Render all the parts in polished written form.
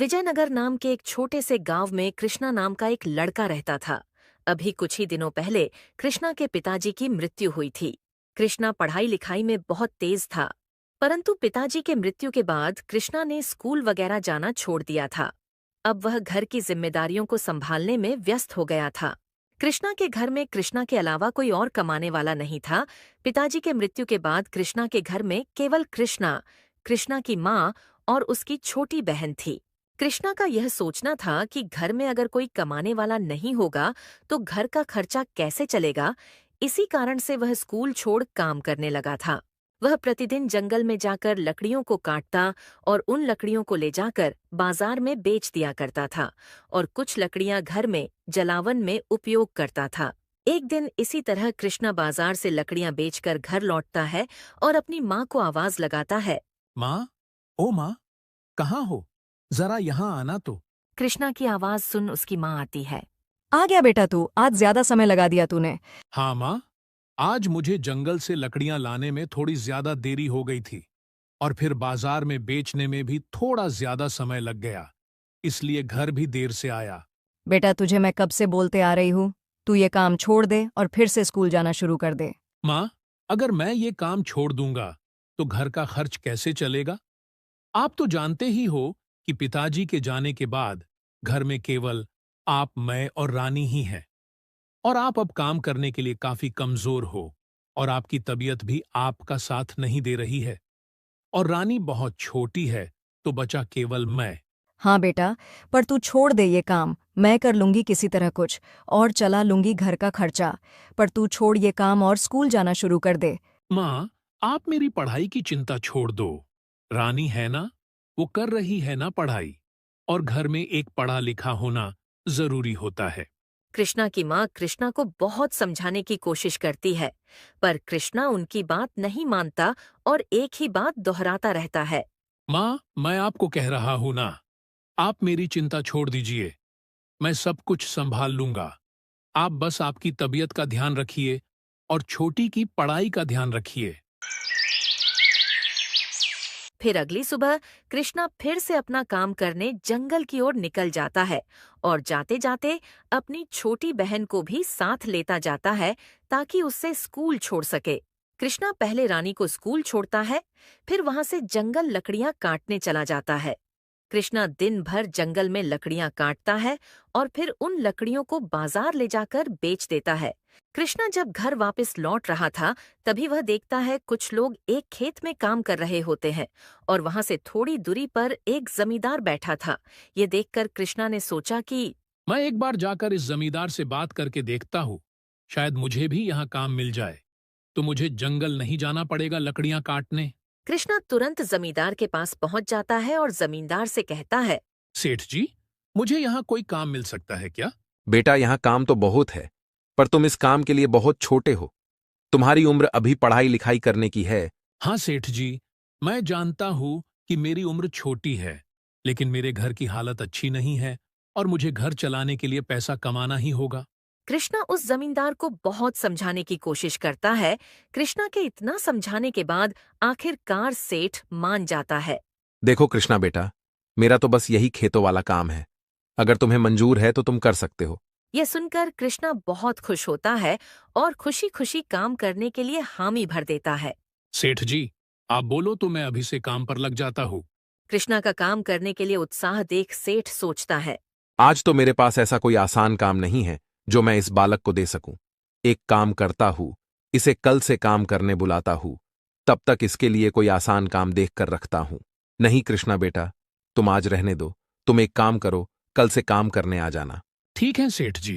विजयनगर नाम के एक छोटे से गांव में कृष्णा नाम का एक लड़का रहता था। अभी कुछ ही दिनों पहले कृष्णा के पिताजी की मृत्यु हुई थी। कृष्णा पढ़ाई लिखाई में बहुत तेज था, परंतु पिताजी के मृत्यु के बाद कृष्णा ने स्कूल वगैरह जाना छोड़ दिया था। अब वह घर की जिम्मेदारियों को संभालने में व्यस्त हो गया था। कृष्णा के घर में कृष्णा के अलावा कोई और कमाने वाला नहीं था। पिताजी के मृत्यु के बाद कृष्णा के घर में केवल कृष्णा, कृष्णा की माँ और उसकी छोटी बहन थी। कृष्णा का यह सोचना था कि घर में अगर कोई कमाने वाला नहीं होगा तो घर का खर्चा कैसे चलेगा। इसी कारण से वह स्कूल छोड़ काम करने लगा था। वह प्रतिदिन जंगल में जाकर लकड़ियों को काटता और उन लकड़ियों को ले जाकर बाजार में बेच दिया करता था और कुछ लकड़ियां घर में जलावन में उपयोग करता था। एक दिन इसी तरह कृष्णा बाजार से लकड़ियां बेचकर घर लौटता है और अपनी माँ को आवाज लगाता है। माँ, ओ माँ, कहाँ हो? जरा यहाँ आना तो। कृष्णा की आवाज सुन उसकी माँ आती है। आ गया बेटा तू, आज ज्यादा समय लगा दिया तूने। हाँ माँ, आज मुझे जंगल से लकड़ियां लाने में थोड़ी ज्यादा देरी हो गई थी और फिर बाजार में बेचने में भी थोड़ा ज्यादा समय लग गया, इसलिए घर भी देर से आया। बेटा तुझे मैं कब से बोलते आ रही हूँ, तू ये काम छोड़ दे और फिर से स्कूल जाना शुरू कर दे। माँ, अगर मैं ये काम छोड़ दूंगा तो घर का खर्च कैसे चलेगा? आप तो जानते ही हो कि पिताजी के जाने के बाद घर में केवल आप, मैं और रानी ही हैं। और आप अब काम करने के लिए काफी कमजोर हो और आपकी तबीयत भी आपका साथ नहीं दे रही है और रानी बहुत छोटी है, तो बचा केवल मैं। हाँ बेटा, पर तू छोड़ दे ये काम, मैं कर लूंगी किसी तरह कुछ और चला लूंगी घर का खर्चा। पर तू छोड़ ये काम और स्कूल जाना शुरू कर दे। माँ, आप मेरी पढ़ाई की चिंता छोड़ दो। रानी है ना, वो कर रही है ना पढ़ाई, और घर में एक पढ़ा लिखा होना जरूरी होता है। कृष्णा की माँ कृष्णा को बहुत समझाने की कोशिश करती है, पर कृष्णा उनकी बात नहीं मानता और एक ही बात दोहराता रहता है। माँ, मैं आपको कह रहा हूं ना, आप मेरी चिंता छोड़ दीजिए, मैं सब कुछ संभाल लूंगा। आप बस आपकी तबीयत का ध्यान रखिए और छोटी की पढ़ाई का ध्यान रखिए। फिर अगली सुबह कृष्णा फिर से अपना काम करने जंगल की ओर निकल जाता है और जाते जाते अपनी छोटी बहन को भी साथ लेता जाता है ताकि उससे स्कूल छोड़ सके। कृष्णा पहले रानी को स्कूल छोड़ता है, फिर वहां से जंगल लकड़ियां काटने चला जाता है। कृष्णा दिन भर जंगल में लकड़ियां काटता है और फिर उन लकड़ियों को बाजार ले जाकर बेच देता है। कृष्णा जब घर वापस लौट रहा था, तभी वह देखता है कुछ लोग एक खेत में काम कर रहे होते हैं और वहां से थोड़ी दूरी पर एक जमींदार बैठा था। ये देखकर कृष्णा ने सोचा कि मैं एक बार जाकर इस जमींदार से बात करके देखता हूँ, शायद मुझे भी यहाँ काम मिल जाए, तो मुझे जंगल नहीं जाना पड़ेगा लकड़ियां काटने। कृष्णा तुरंत जमींदार के पास पहुंच जाता है और जमींदार से कहता है। सेठ जी, मुझे यहाँ कोई काम मिल सकता है क्या? बेटा, यहाँ काम तो बहुत है, पर तुम इस काम के लिए बहुत छोटे हो। तुम्हारी उम्र अभी पढ़ाई लिखाई करने की है। हाँ सेठ जी, मैं जानता हूँ कि मेरी उम्र छोटी है, लेकिन मेरे घर की हालत अच्छी नहीं है और मुझे घर चलाने के लिए पैसा कमाना ही होगा। कृष्णा उस जमींदार को बहुत समझाने की कोशिश करता है। कृष्णा के इतना समझाने के बाद आखिरकार सेठ मान जाता है। देखो कृष्णा बेटा, मेरा तो बस यही खेतों वाला काम है। अगर तुम्हें मंजूर है तो तुम कर सकते हो। यह सुनकर कृष्णा बहुत खुश होता है और खुशी खुशी काम करने के लिए हामी भर देता है। सेठ जी, आप बोलो तो मैं अभी से काम पर लग जाता हूँ। कृष्णा का काम करने के लिए उत्साह देख सेठ सोचता है। आज तो मेरे पास ऐसा कोई आसान काम नहीं है जो मैं इस बालक को दे सकूं। एक काम करता हूं, इसे कल से काम करने बुलाता हूं, तब तक इसके लिए कोई आसान काम देख कर रखता हूं। नहीं कृष्णा बेटा, तुम आज रहने दो। तुम एक काम करो, कल से काम करने आ जाना। ठीक है सेठ जी,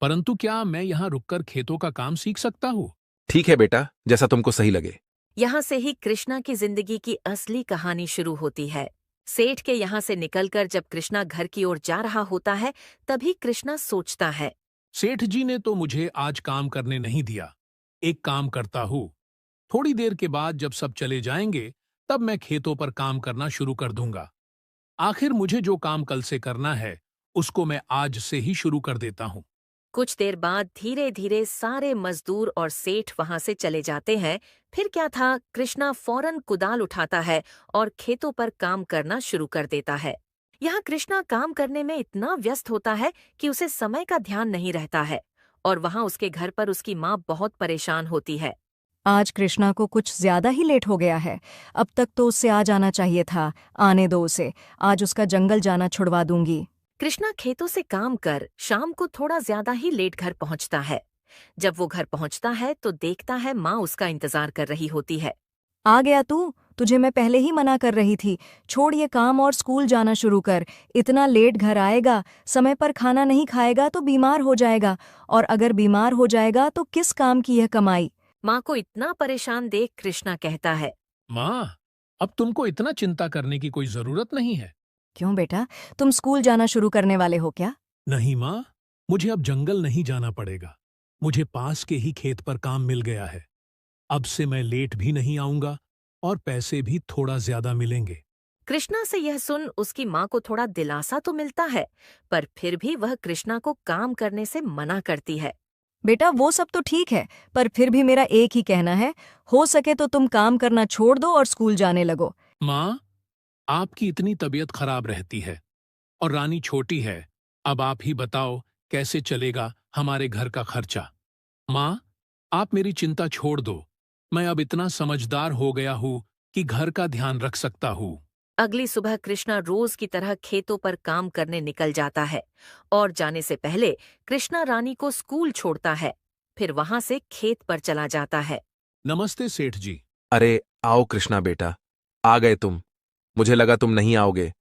परंतु क्या मैं यहाँ रुककर खेतों का काम सीख सकता हूँ? ठीक है बेटा, जैसा तुमको सही लगे। यहाँ से ही कृष्णा की जिंदगी की असली कहानी शुरू होती है। सेठ के यहाँ से निकलकर जब कृष्णा घर की ओर जा रहा होता है, तभी कृष्णा सोचता है। सेठ जी ने तो मुझे आज काम करने नहीं दिया। एक काम करता हूँ, थोड़ी देर के बाद जब सब चले जाएंगे, तब मैं खेतों पर काम करना शुरू कर दूंगा। आखिर मुझे जो काम कल से करना है, उसको मैं आज से ही शुरू कर देता हूँ। कुछ देर बाद धीरे धीरे सारे मजदूर और सेठ वहां से चले जाते हैं। फिर क्या था, कृष्णा फौरन कुदाल उठाता है और खेतों पर काम करना शुरू कर देता है। यहाँ कृष्णा काम करने में इतना व्यस्त होता है कि उसे समय का ध्यान नहीं रहता है और वहाँ उसके घर पर उसकी माँ बहुत परेशान होती है। आज कृष्णा को कुछ ज्यादा ही लेट हो गया है। अब तक तो उससे आ जाना चाहिए था। आने दो उसे, आज उसका जंगल जाना छुड़वा दूंगी। कृष्णा खेतों से काम कर शाम को थोड़ा ज्यादा ही लेट घर पहुंचता है। जब वो घर पहुंचता है तो देखता है माँ उसका इंतजार कर रही होती है। आ गया तू? तुझे मैं पहले ही मना कर रही थी, छोड़ ये काम और स्कूल जाना शुरू कर। इतना लेट घर आएगा, समय पर खाना नहीं खाएगा तो बीमार हो जाएगा, और अगर बीमार हो जाएगा तो किस काम की यह कमाई। माँ को इतना परेशान देख कृष्णा कहता है, माँ, अब तुमको इतना चिंता करने की कोई जरूरत नहीं है। क्यों बेटा, तुम स्कूल जाना शुरू करने वाले हो क्या? नहीं माँ, मुझे अब जंगल नहीं जाना पड़ेगा। मुझे पास के ही खेत पर काम मिल गया है। अब से मैं लेट भी नहीं आऊंगा और पैसे भी थोड़ा ज्यादा मिलेंगे। कृष्णा से यह सुन उसकी माँ को थोड़ा दिलासा तो मिलता है, पर फिर भी वह कृष्णा को काम करने से मना करती है। बेटा वो सब तो ठीक है, पर फिर भी मेरा एक ही कहना है, हो सके तो तुम काम करना छोड़ दो और स्कूल जाने लगो। माँ, आपकी इतनी तबीयत खराब रहती है और रानी छोटी है। अब आप ही बताओ कैसे चलेगा हमारे घर का खर्चा। माँ, आप मेरी चिंता छोड़ दो। मैं अब इतना समझदार हो गया हूँ कि घर का ध्यान रख सकता हूँ। अगली सुबह कृष्णा रोज की तरह खेतों पर काम करने निकल जाता है और जाने से पहले कृष्णा रानी को स्कूल छोड़ता है, फिर वहां से खेत पर चला जाता है। नमस्ते सेठ जी। अरे आओ कृष्णा बेटा, आ गए तुम। मुझे लगा तुम नहीं आओगे।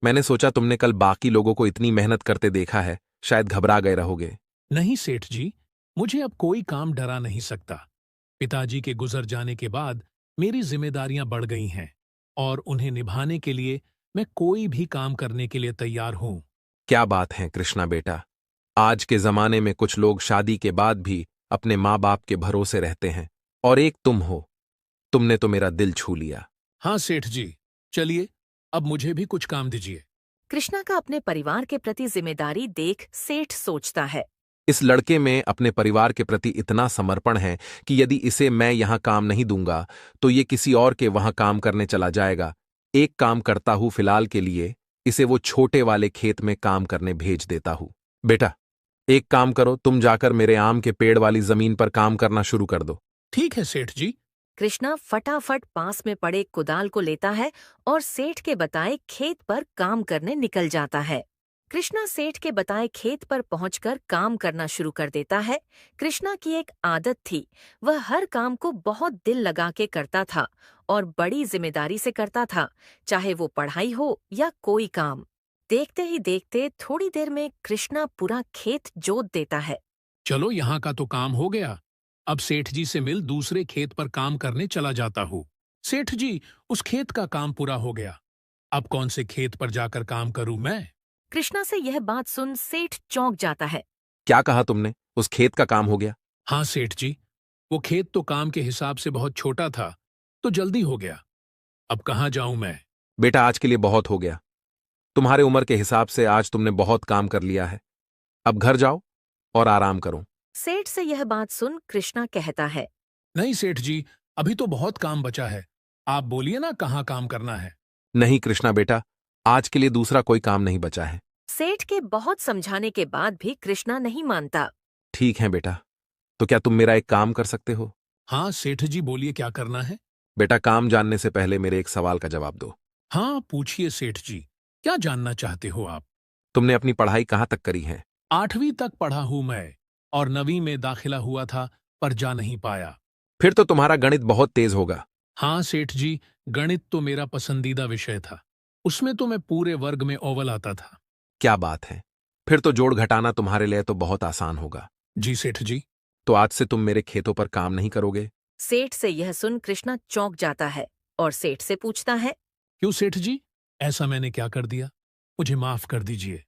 मैंने सोचा तुमने कल बाकी लोगों को इतनी मेहनत करते देखा है, शायद घबरा गए रहोगे। नहीं सेठ जी, मुझे अब कोई काम डरा नहीं सकता। पिताजी के गुजर जाने के बाद मेरी जिम्मेदारियां बढ़ गई हैं और उन्हें निभाने के लिए मैं कोई भी काम करने के लिए तैयार हूं। क्या बात है कृष्णा बेटा, आज के जमाने में कुछ लोग शादी के बाद भी अपने माँ बाप के भरोसे रहते हैं, और एक तुम हो। तुमने तो मेरा दिल छू लिया। हाँ सेठ जी, चलिए अब मुझे भी कुछ काम दीजिए। कृष्णा का अपने परिवार के प्रति जिम्मेदारी देख सेठ सोचता है। इस लड़के में अपने परिवार के प्रति इतना समर्पण है कि यदि इसे मैं यहां काम नहीं दूंगा तो ये किसी और के वहां काम करने चला जाएगा। एक काम करता हूं, फिलहाल के लिए इसे वो छोटे वाले खेत में काम करने भेज देता हूं। बेटा, एक काम करो, तुम जाकर मेरे आम के पेड़ वाली जमीन पर काम करना शुरू कर दो। ठीक है सेठ जी। कृष्णा फटाफट पास में पड़े कुदाल को लेता है और सेठ के बताए खेत पर काम करने निकल जाता है। कृष्णा सेठ के बताए खेत पर पहुंचकर काम करना शुरू कर देता है। कृष्णा की एक आदत थी, वह हर काम को बहुत दिल लगा के करता था और बड़ी जिम्मेदारी से करता था, चाहे वो पढ़ाई हो या कोई काम। देखते ही देखते थोड़ी देर में कृष्णा पूरा खेत जोत देता है। चलो यहाँ का तो काम हो गया। अब सेठ जी से मिल दूसरे खेत पर काम करने चला जाता हूँ। सेठ जी, उस खेत का काम पूरा हो गया। अब कौन से खेत पर जाकर काम करूं मैं? कृष्णा से यह बात सुन सेठ चौंक जाता है। क्या कहा तुमने? उस खेत का काम हो गया? हाँ सेठ जी, वो खेत तो काम के हिसाब से बहुत छोटा था, तो जल्दी हो गया। अब कहाँ जाऊं मैं? बेटा, आज के लिए बहुत हो गया। तुम्हारे उम्र के हिसाब से आज तुमने बहुत काम कर लिया है। अब घर जाओ और आराम करो। सेठ से यह बात सुन कृष्णा कहता है। नहीं सेठ जी, अभी तो बहुत काम बचा है। आप बोलिए ना कहाँ काम करना है। नहीं कृष्णा बेटा, आज के लिए दूसरा कोई काम नहीं बचा है। सेठ के बहुत समझाने के बाद भी कृष्णा नहीं मानता। ठीक है बेटा, तो क्या तुम मेरा एक काम कर सकते हो? हाँ सेठ जी, बोलिए क्या करना है। बेटा, काम जानने से पहले मेरे एक सवाल का जवाब दो। हाँ पूछिए सेठ जी, क्या जानना चाहते हो आप? तुमने अपनी पढ़ाई कहाँ तक करी है? 8वीं तक पढ़ा हूं मैं और 9वीं में दाखिला हुआ था, पर जा नहीं पाया। फिर तो तुम्हारा गणित बहुत तेज होगा। हाँ सेठ जी, गणित तो मेरा पसंदीदा विषय था। उसमें तो मैं पूरे वर्ग में अव्वल आता था। क्या बात है, फिर तो जोड़ घटाना तुम्हारे लिए तो बहुत आसान होगा। जी सेठ जी। तो आज से तुम मेरे खेतों पर काम नहीं करोगे? सेठ से यह सुन कृष्णा चौंक जाता है और सेठ से पूछता है। क्यों सेठ जी, ऐसा मैंने क्या कर दिया? मुझे माफ कर दीजिए।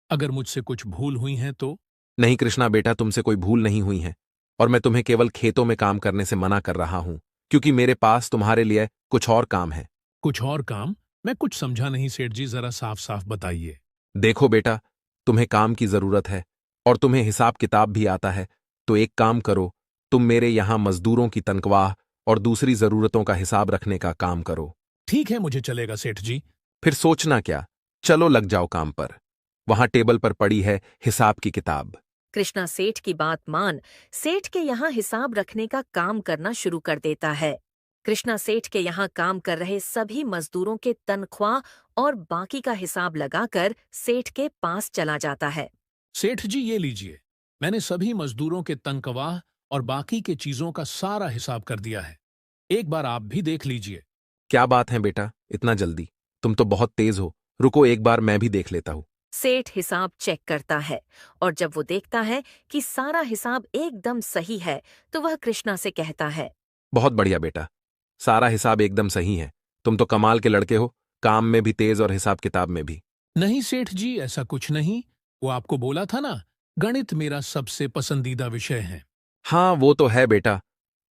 अगर मुझसे कुछ भूल हुई है तो। नहीं कृष्णा बेटा, तुमसे कोई भूल नहीं हुई है, और मैं तुम्हें केवल खेतों में काम करने से मना कर रहा हूं क्योंकि मेरे पास तुम्हारे लिए कुछ और काम है। कुछ और काम? मैं कुछ समझा नहीं सेठ जी, जरा साफ साफ बताइए। देखो बेटा, तुम्हें काम की जरूरत है और तुम्हें हिसाब किताब भी आता है, तो एक काम करो, तुम मेरे यहां मजदूरों की तनख्वाह और दूसरी जरूरतों का हिसाब रखने का काम करो। ठीक है, मुझे चलेगा सेठ जी। फिर सोचना क्या, चलो लग जाओ काम पर। वहां टेबल पर पड़ी है हिसाब की किताब। कृष्णा सेठ की बात मान सेठ के यहाँ हिसाब रखने का काम करना शुरू कर देता है। कृष्णा सेठ के यहाँ काम कर रहे सभी मजदूरों के तनख्वाह और बाकी का हिसाब लगाकर सेठ के पास चला जाता है। सेठ जी ये लीजिए, मैंने सभी मजदूरों के तनख्वाह और बाकी के चीजों का सारा हिसाब कर दिया है। एक बार आप भी देख लीजिए। क्या बात है बेटा, इतना जल्दी? तुम तो बहुत तेज हो। रुको, एक बार मैं भी देख लेता हूं। सेठ हिसाब चेक करता है और जब वो देखता है कि सारा हिसाब एकदम सही है तो वह कृष्णा से कहता है। बहुत बढ़िया बेटा, सारा हिसाब एकदम सही है। तुम तो कमाल के लड़के हो, काम में भी तेज और हिसाब किताब में भी। नहीं सेठ जी, ऐसा कुछ नहीं। वो आपको बोला था ना, गणित मेरा सबसे पसंदीदा विषय है। हाँ वो तो है बेटा,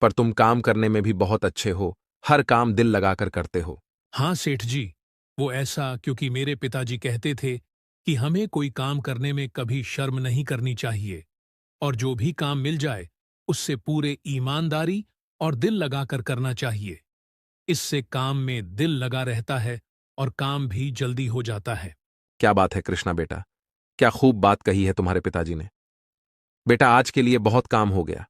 पर तुम काम करने में भी बहुत अच्छे हो। हर काम दिल लगाकर करते हो। हाँ सेठ जी, वो ऐसा क्योंकि मेरे पिताजी कहते थे कि हमें कोई काम करने में कभी शर्म नहीं करनी चाहिए और जो भी काम मिल जाए उससे पूरे ईमानदारी और दिल लगाकर करना चाहिए। इससे काम में दिल लगा रहता है और काम भी जल्दी हो जाता है। क्या बात है कृष्णा बेटा, क्या खूब बात कही है तुम्हारे पिताजी ने। बेटा आज के लिए बहुत काम हो गया,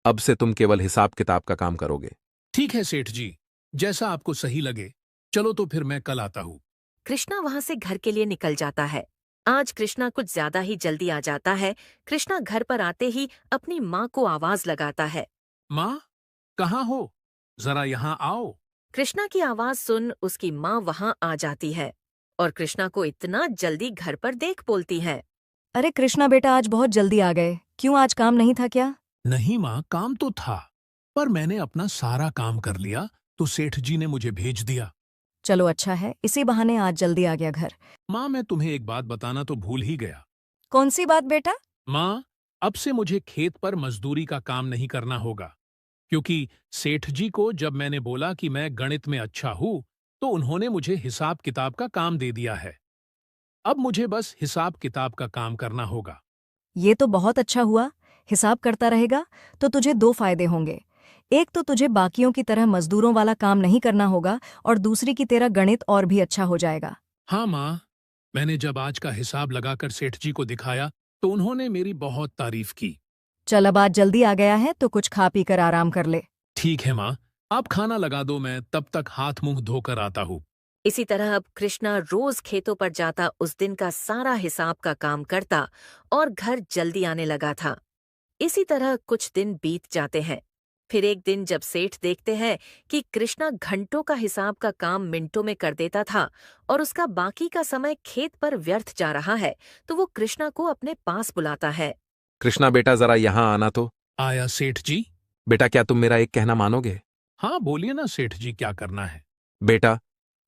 अब से तुम केवल हिसाब किताब का काम करोगे। ठीक है सेठ जी, जैसा आपको सही लगे। चलो तो फिर मैं कल आता हूँ। कृष्णा वहां से घर के लिए निकल जाता है। आज कृष्णा कुछ ज्यादा ही जल्दी आ जाता है। कृष्णा घर पर आते ही अपनी माँ को आवाज लगाता है। माँ, कहाँ हो? जरा यहाँ आओ। कृष्णा की आवाज सुन उसकी माँ वहां आ जाती है और कृष्णा को इतना जल्दी घर पर देख बोलती है। अरे कृष्णा बेटा, आज बहुत जल्दी आ गए। क्यों, आज काम नहीं था क्या? नहीं माँ, काम तो था, पर मैंने अपना सारा काम कर लिया तो सेठ जी ने मुझे भेज दिया। चलो अच्छा है, इसी बहाने आज जल्दी आ गया घर। माँ, मैं तुम्हें एक बात बताना तो भूल ही गया। कौन सी बात बेटा? माँ, अब से मुझे खेत पर मजदूरी का काम नहीं करना होगा, क्योंकि सेठ जी को जब मैंने बोला कि मैं गणित में अच्छा हूं तो उन्होंने मुझे हिसाब किताब का काम दे दिया है। अब मुझे बस हिसाब किताब का काम करना होगा। ये तो बहुत अच्छा हुआ। हिसाब करता रहेगा तो तुझे दो फायदे होंगे। एक तो तुझे बाकियों की तरह मजदूरों वाला काम नहीं करना होगा और दूसरी की तेरा गणित और भी अच्छा हो जाएगा। हाँ माँ, मैंने जब आज का हिसाब लगाकर सेठ जी को दिखाया तो उन्होंने मेरी बहुत तारीफ की। चल अब आज जल्दी आ गया है तो कुछ खा पी कर आराम कर ले। ठीक है माँ, आप खाना लगा दो, मैं तब तक हाथ मुंह धोकर आता हूँ। इसी तरह अब कृष्णा रोज खेतों पर जाता उस दिन का सारा हिसाब का काम करता और घर जल्दी आने लगा था। इसी तरह कुछ दिन बीत जाते हैं। फिर एक दिन जब सेठ देखते हैं कि कृष्णा घंटों का हिसाब का काम मिनटों में कर देता था और उसका बाकी का समय खेत पर व्यर्थ जा रहा है, तो वो कृष्णा को अपने पास बुलाता है। कृष्णा बेटा जरा यहाँ आना तो। आया सेठ जी। बेटा क्या तुम मेरा एक कहना मानोगे? हाँ बोलिए ना सेठ जी, क्या करना है? बेटा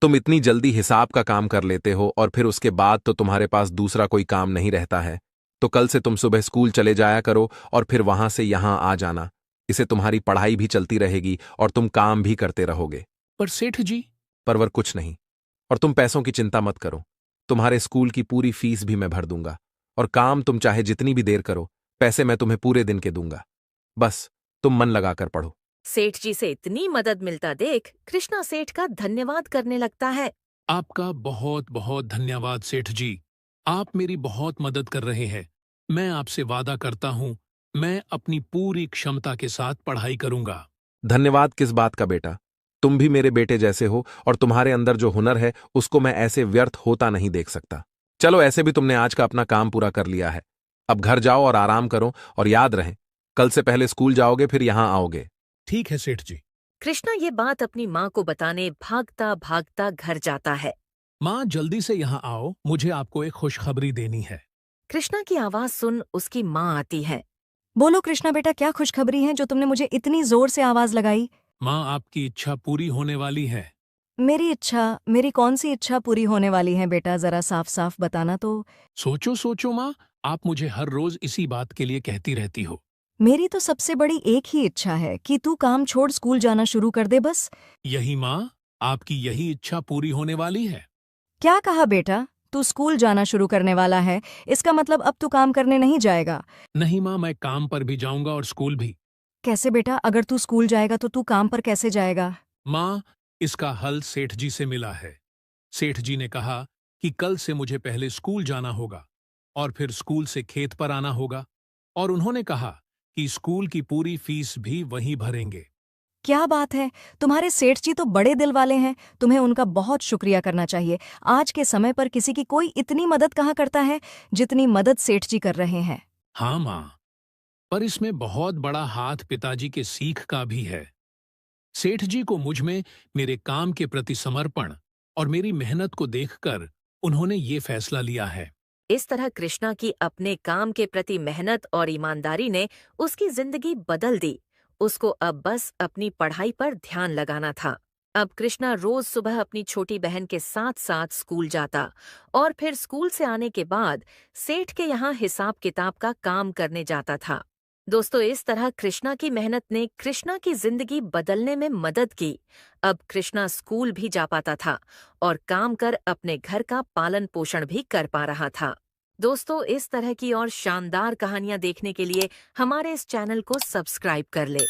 तुम इतनी जल्दी हिसाब का काम कर लेते हो और फिर उसके बाद तो तुम्हारे पास दूसरा कोई काम नहीं रहता है, तो कल से तुम सुबह स्कूल चले जाया करो और फिर वहां से यहां आ जाना। इससे तुम्हारी पढ़ाई भी चलती रहेगी और तुम काम भी करते रहोगे। पर सेठ जी। परवर कुछ नहीं, और तुम पैसों की चिंता मत करो। तुम्हारे स्कूल की पूरी फीस भी मैं भर दूंगा और काम तुम चाहे जितनी भी देर करो, पैसे मैं तुम्हें पूरे दिन के दूंगा। बस तुम मन लगाकर पढ़ो। सेठ जी से इतनी मदद मिलता देख कृष्णा सेठ का धन्यवाद करने लगता है। आपका बहुत बहुत धन्यवाद सेठ जी, आप मेरी बहुत मदद कर रहे हैं। मैं आपसे वादा करता हूँ, मैं अपनी पूरी क्षमता के साथ पढ़ाई करूंगा। धन्यवाद किस बात का बेटा, तुम भी मेरे बेटे जैसे हो और तुम्हारे अंदर जो हुनर है उसको मैं ऐसे व्यर्थ होता नहीं देख सकता। चलो ऐसे भी तुमने आज का अपना काम पूरा कर लिया है, अब घर जाओ और आराम करो और याद रहे कल से पहले स्कूल जाओगे फिर यहां आओगे। ठीक है सेठ जी। कृष्णा ये बात अपनी माँ को बताने भागता भागता घर जाता है। माँ जल्दी से यहाँ आओ, मुझे आपको एक खुशखबरी देनी है। कृष्णा की आवाज सुन उसकी माँ आती है। बोलो कृष्णा बेटा, क्या खुशखबरी है जो तुमने मुझे इतनी जोर से आवाज लगाई? माँ, आपकी इच्छा पूरी होने वाली है। मेरी इच्छा? मेरी कौन सी इच्छा पूरी होने वाली है बेटा, जरा साफ साफ बताना तो। सोचो सोचो माँ, आप मुझे हर रोज इसी बात के लिए कहती रहती हो। मेरी तो सबसे बड़ी एक ही इच्छा है कि तू काम छोड़ स्कूल जाना शुरू कर दे बस। यही माँ, आपकी यही इच्छा पूरी होने वाली है। क्या कहा बेटा? तू स्कूल जाना शुरू करने वाला है, इसका मतलब अब तू काम करने नहीं जाएगा? नहीं माँ, मैं काम पर भी जाऊंगा और स्कूल भी। कैसे बेटा? अगर तू स्कूल जाएगा तो तू काम पर कैसे जाएगा? माँ, इसका हल सेठ जी से मिला है। सेठ जी ने कहा कि कल से मुझे पहले स्कूल जाना होगा और फिर स्कूल से खेत पर आना होगा, और उन्होंने कहा कि स्कूल की पूरी फीस भी वहीं भरेंगे। क्या बात है, तुम्हारे सेठ जी तो बड़े दिल वाले हैं, तुम्हें उनका बहुत शुक्रिया करना चाहिए। आज के समय पर किसी की कोई इतनी मदद कहाँ करता है जितनी मदद सेठ जी कर रहे हैं। हाँ माँ, पर इसमें बहुत बड़ा हाथ पिताजी के सीख का भी है। सेठ जी को मुझ में मेरे काम के प्रति समर्पण और मेरी मेहनत को देखकर उन्होंने ये फैसला लिया है। इस तरह कृष्णा की अपने काम के प्रति मेहनत और ईमानदारी ने उसकी जिंदगी बदल दी। उसको अब बस अपनी पढ़ाई पर ध्यान लगाना था। अब कृष्णा रोज सुबह अपनी छोटी बहन के साथ साथ स्कूल जाता और फिर स्कूल से आने के बाद सेठ के यहाँ हिसाब किताब का काम करने जाता था। दोस्तों, इस तरह कृष्णा की मेहनत ने कृष्णा की जिंदगी बदलने में मदद की। अब कृष्णा स्कूल भी जा पाता था और काम कर अपने घर का पालन पोषण भी कर पा रहा था। दोस्तों, इस तरह की और शानदार कहानियां देखने के लिए हमारे इस चैनल को सब्सक्राइब कर ले।